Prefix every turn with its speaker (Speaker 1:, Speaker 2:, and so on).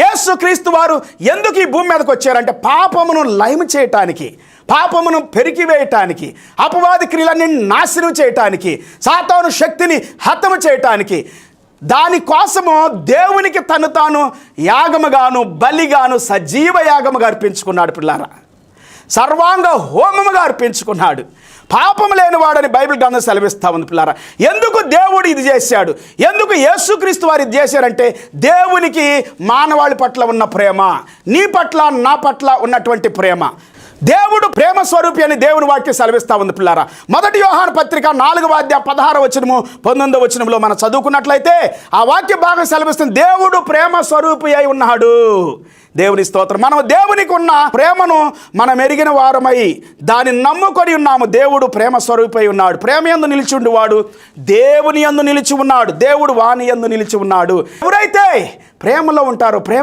Speaker 1: యేసుక్రీస్తు వారు ఎందుకు ఈ భూమి మీదకి వచ్చారంటే పాపమును లయం చేయటానికి, పాపమును పెరికివేయటానికి, అపవాది క్రియలన్నీ నాశనం చేయటానికి, సాతాను శక్తిని హతము చేయటానికి, దానికోసము దేవునికి తను తాను యాగముగాను బలిగాను సజీవ యాగముగా అర్పించుకున్నాడు. పిల్లారా, సర్వాంగ హోమముగా అర్పించుకున్నాడు. పాపం లేనివాడని బైబిల్ గ్రంథం సెలవిస్తూ ఉంది. పిల్లారా, ఎందుకు దేవుడు ఇది చేశాడు, ఎందుకు యేసుక్రీస్తు వారు ఇది చేశారంటే దేవునికి మానవాళి పట్ల ఉన్న ప్రేమ, నీ పట్ల నా పట్ల ఉన్నటువంటి ప్రేమ. దేవుడు ప్రేమ స్వరూపి అని దేవుని వాక్యం సెలవిస్తూ ఉంది. పిల్లారా, 1 యోహాను పత్రిక 4:16 19 మనం చదువుకున్నట్లయితే ఆ వాక్య భాగం సెలవిస్తుంది, దేవుడు ప్రేమ స్వరూపి అయి ఉన్నాడు. దేవుని స్తోత్రం. మనం దేవునికి ఉన్న ప్రేమను మనం ఎరిగిన వారమై దాన్ని నమ్ముకొని ఉన్నాము. దేవుడు ప్రేమ స్వరూపి అయి ఉన్నాడు. ప్రేమ యందు నిలిచి ఉండేవాడు దేవుని యందు నిలిచి ఉన్నాడు, దేవుడు వాని యందు నిలిచి ఉన్నాడు. ఎవరైతే ప్రేమలో ఉంటారో, ప్రేమ